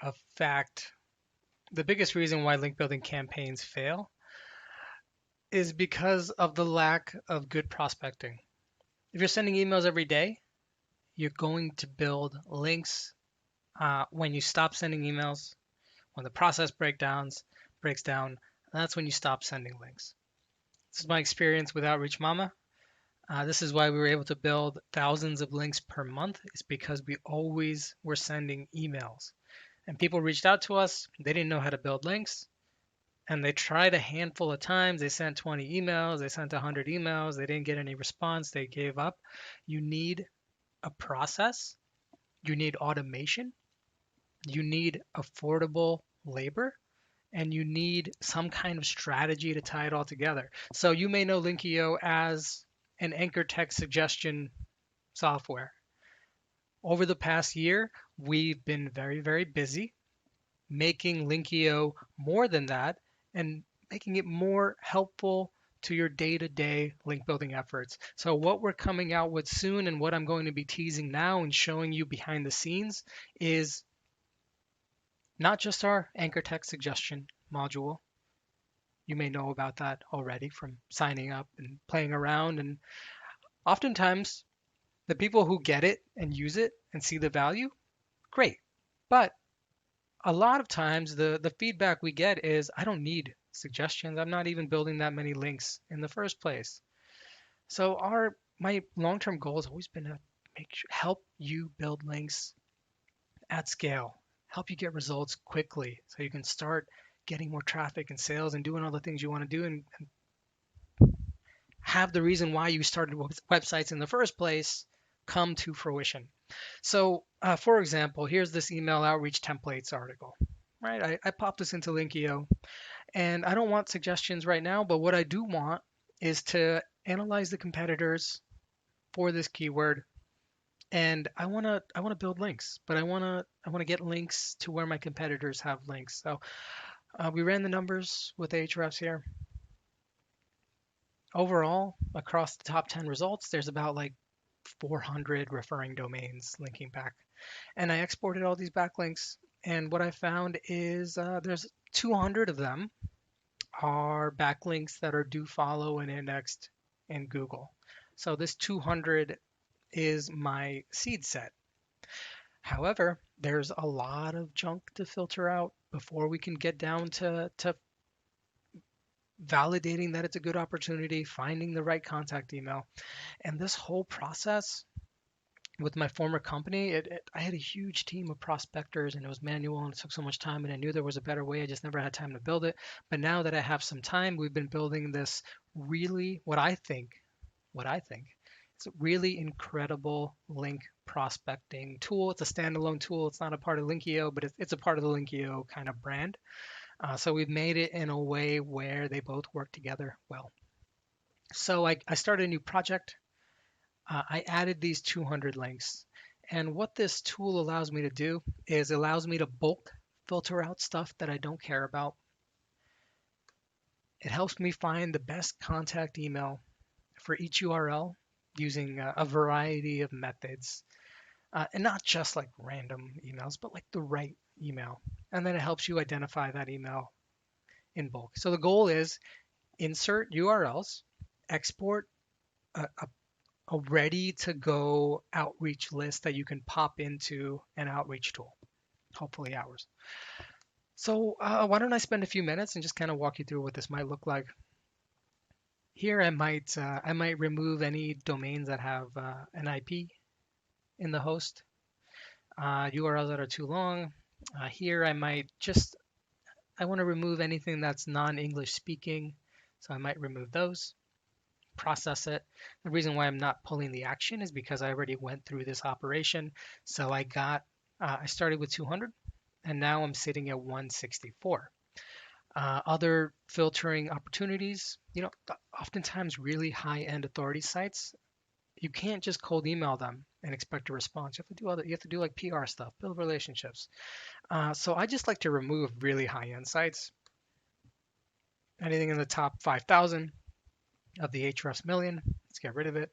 of fact, the biggest reason why link building campaigns fail is because of the lack of good prospecting. If you're sending emails every day, you're going to build links. When you stop sending emails, when the process breaks down, that's when you stop sending links. This is my experience with Outreach Mama. This is why we were able to build thousands of links per month. It's because we always were sending emails. And people reached out to us. They didn't know how to build links. And they tried a handful of times. They sent 20 emails. They sent 100 emails. They didn't get any response. They gave up. You need a process. You need automation. You need affordable labor. And you need some kind of strategy to tie it all together. So you may know Linkio as an anchor text suggestion software. Over the past year, we've been very, very busy making Linkio more than that and making it more helpful to your day-to-day link building efforts. So what we're coming out with soon and what I'm going to be teasing now and showing you behind the scenes is not just our anchor text suggestion module. You may know about that already from signing up and playing around. And oftentimes, the people who get it and use it and see the value, great. But a lot of times, the feedback we get is, I don't need suggestions. I'm not even building that many links in the first place. So my long-term goal has always been to help you build links at scale, help you get results quickly so you can start getting more traffic and sales and doing all the things you want to do and have the reason why you started websites in the first place come to fruition. So, for example, here's this email outreach templates article, right? I popped this into Linkio, and I don't want suggestions right now, but what I do want is to analyze the competitors for this keyword, and I want to build links, but I want to get links to where my competitors have links. So we ran the numbers with Ahrefs here. Overall, across the top 10 results, there's about like 400 referring domains linking back. And I exported all these backlinks. And what I found is there's 200 of them are backlinks that are do follow and indexed in Google. So this 200 is my seed set. However, there's a lot of junk to filter out before we can get down to validating that it's a good opportunity, finding the right contact email. And this whole process with my former company, I had a huge team of prospectors and it was manual and it took so much time and I knew there was a better way. I just never had time to build it. But now that I have some time, we've been building this really what I think it's a really incredible link prospecting tool. It's a standalone tool. It's not a part of Linkio, but it's a part of the Linkio kind of brand. So we've made it in a way where they both work together well. So I started a new project. I added these 200 links. And what this tool allows me to do is allows me to bulk filter out stuff that I don't care about. It helps me find the best contact email for each URL using a variety of methods. And not just like random emails, but like the right email. And then it helps you identify that email in bulk. So the goal is insert URLs, export a ready to go outreach list that you can pop into an outreach tool, hopefully ours. So why don't I spend a few minutes and just kind of walk you through what this might look like. Here I might remove any domains that have an IP in the host, URLs that are too long. Here I want to remove anything that's non-English speaking, so I might remove those. Process it. The reason why I'm not pulling the action is because I already went through this operation. So I started with 200 and now I'm sitting at 164. Other filtering opportunities, oftentimes really high-end authority sites, you can't just cold email them and expect a response. You have to do like PR stuff, build relationships. So I just like to remove really high-end sites. Anything in the top 5,000 of the Ahrefs million, let's get rid of it.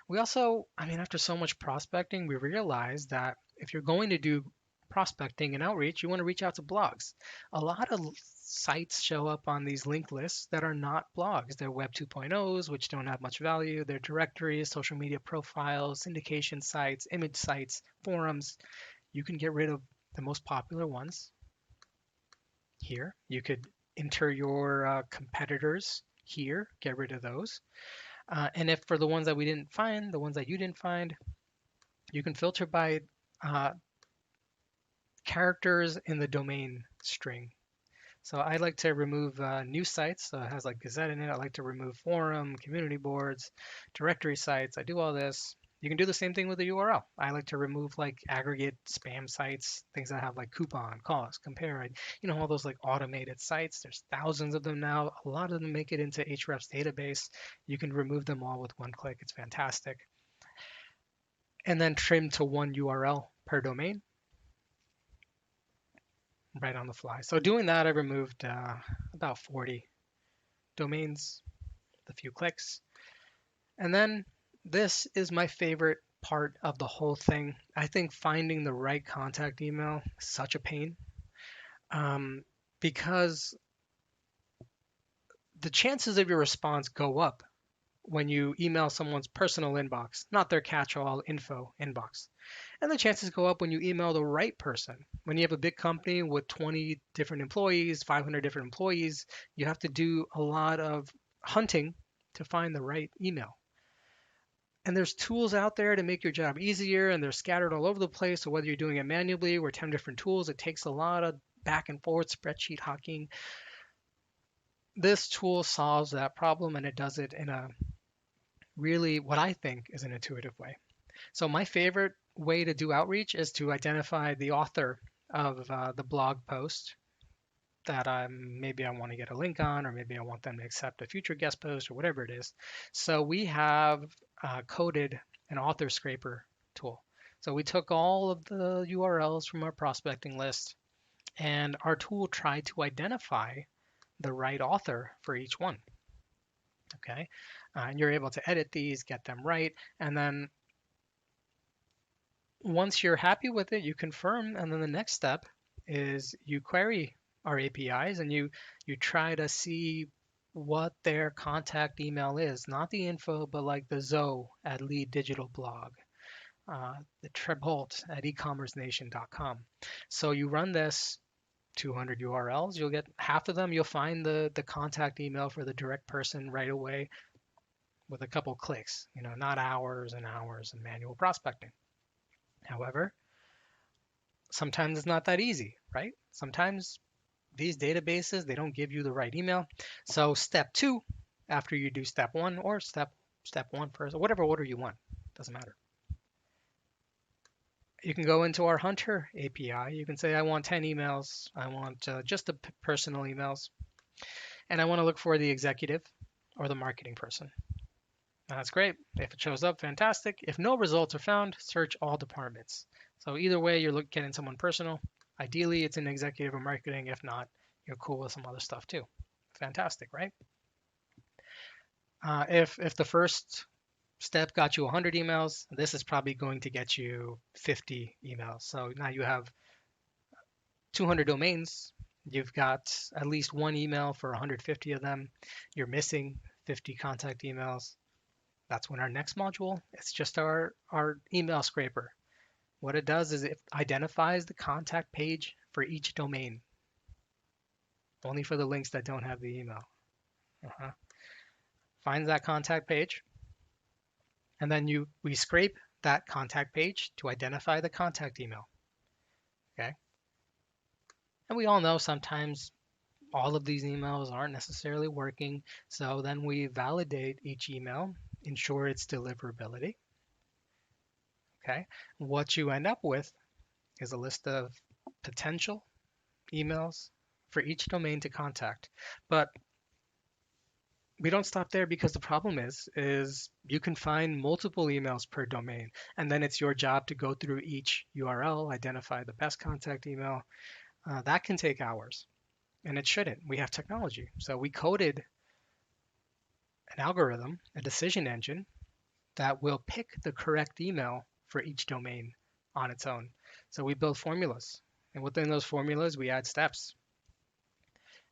We also, after so much prospecting, we realized that if you're going to do prospecting and outreach, you want to reach out to blogs. A lot of sites show up on these linked lists that are not blogs. They're Web 2.0s, which don't have much value. They're directories, social media profiles, syndication sites, image sites, forums. You can get rid of the most popular ones here. You could enter your competitors here, get rid of those. And if for the ones that we didn't find, the ones that you didn't find, you can filter by uh, characters in the domain string. So I like to remove news sites. So it has like Gazette in it. I like to remove forum, community boards, directory sites. I do all this. You can do the same thing with the URL. I like to remove like aggregate spam sites, things that have like coupon, cost, compare, all those like automated sites. There's thousands of them now. A lot of them make it into Ahrefs database. You can remove them all with one click. It's fantastic. And then trim to one URL per domain right on the fly. So doing that, I removed about 40 domains with a few clicks. And then this is my favorite part of the whole thing. I think finding the right contact email is such a pain because the chances of your response go up when you email someone's personal inbox, not their catch-all info inbox. And the chances go up when you email the right person. When you have a big company with 20 different employees, 500 different employees, you have to do a lot of hunting to find the right email. And there's tools out there to make your job easier, and they're scattered all over the place. So whether you're doing it manually or 10 different tools, it takes a lot of back and forth spreadsheet hacking. This tool solves that problem, and it does it in a really what I think is an intuitive way. So my favorite way to do outreach is to identify the author of the blog post that maybe I want to get a link on, or maybe I want them to accept a future guest post or whatever it is. So we have coded an author scraper tool. So we took all of the URLs from our prospecting list, and our tool tried to identify the right author for each one. Okay, and you're able to edit these, get them right, and then once you're happy with it, you confirm, and then the next step is you query our APIs and you try to see what their contact email is, not the info, but like the Zoe at Lead Digital Blog, the Trebholt at ecommercenation.com. So you run this 200 URLs, you'll get half of them, you'll find the contact email for the direct person right away with a couple clicks, not hours and hours of manual prospecting. However, sometimes it's not that easy, right? Sometimes these databases, they don't give you the right email. So step 2, after you do step 1, or step 1 first, or whatever order you want, doesn't matter. You can go into our Hunter API. You can say, I want 10 emails. I want just the personal emails. And I want to look for the executive or the marketing person. And that's great. If it shows up, fantastic. If no results are found, search all departments. So either way, you're getting someone personal. Ideally, it's an executive or marketing. If not, you're cool with some other stuff too. Fantastic, right? If the first step got you 100 emails, this is probably going to get you 50 emails. So now you have 200 domains. You've got at least one email for 150 of them. You're missing 50 contact emails. That's when our next module, it's just our email scraper. What it does is it identifies the contact page for each domain, only for the links that don't have the email. Finds that contact page, and then we scrape that contact page to identify the contact email. Okay, and we all know sometimes all of these emails aren't necessarily working, so then we validate each email, ensure its deliverability. Okay, what you end up with is a list of potential emails for each domain to contact. But we don't stop there, because the problem is you can find multiple emails per domain, and then it's your job to go through each URL, identify the best contact email. That can take hours, and it shouldn't. We have technology. So we coded an algorithm, a decision engine, that will pick the correct email for each domain on its own. So we build formulas. And within those formulas, we add steps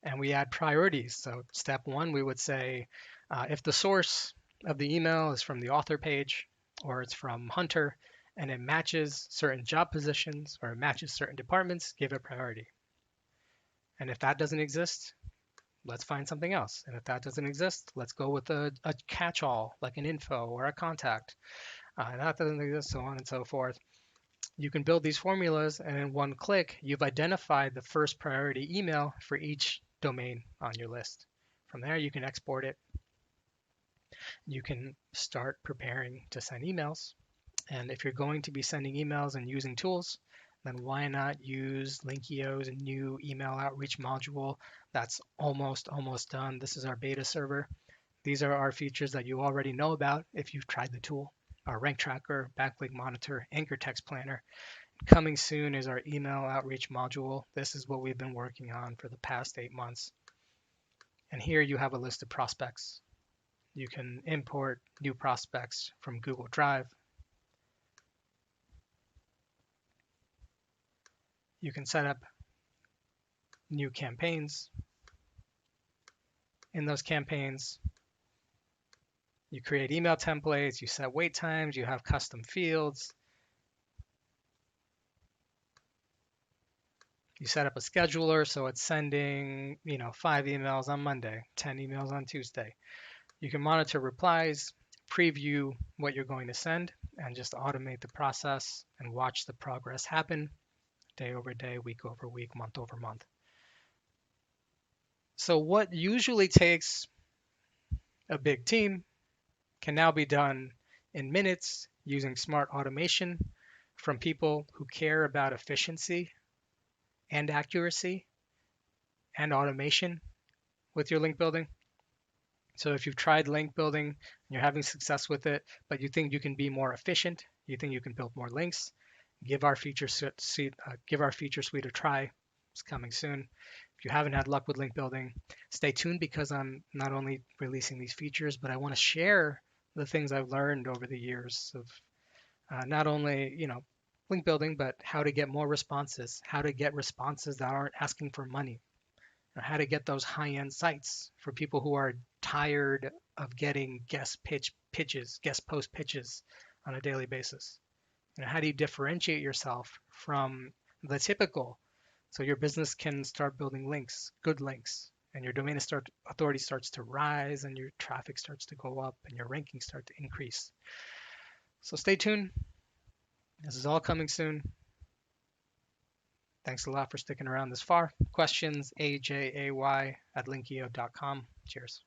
and we add priorities. So step one, we would say if the source of the email is from the author page or it's from Hunter and it matches certain job positions or it matches certain departments, give it priority. And if that doesn't exist, let's find something else. And if that doesn't exist, let's go with a catch-all like an info or a contact. And that doesn't exist, so on and so forth. You can build these formulas, and in one click, you've identified the first priority email for each domain on your list. From there, you can export it. You can start preparing to send emails. And if you're going to be sending emails and using tools, then why not use Linkio's new email outreach module that's almost done. This is our beta server. These are our features that you already know about if you've tried the tool. Our rank tracker, backlink monitor, anchor text planner. Coming soon is our email outreach module. This is what we've been working on for the past 8 months. And here you have a list of prospects. You can import new prospects from Google Drive. You can set up new campaigns. In those campaigns, you create email templates, you set wait times, you have custom fields. You set up a scheduler, so it's sending, 5 emails on Monday, 10 emails on Tuesday. You can monitor replies, preview what you're going to send, and just automate the process and watch the progress happen day over day, week over week, month over month. So what usually takes a big team can now be done in minutes using smart automation from people who care about efficiency and accuracy and automation with your link building. So if you've tried link building and you're having success with it, but you think you can be more efficient, you think you can build more links, give our feature suite a try. It's coming soon. If you haven't had luck with link building, stay tuned because I'm not only releasing these features, but I want to share the things I've learned over the years of not only link building, but how to get more responses, how to get responses that aren't asking for money, how to get those high-end sites for people who are tired of getting guest post pitches on a daily basis. How do you differentiate yourself from the typical so your business can start building links, good links, and your domain authority starts to rise and your traffic starts to go up and your rankings start to increase. So stay tuned. This is all coming soon. Thanks a lot for sticking around this far. Questions, ajay@linkio.com. Cheers.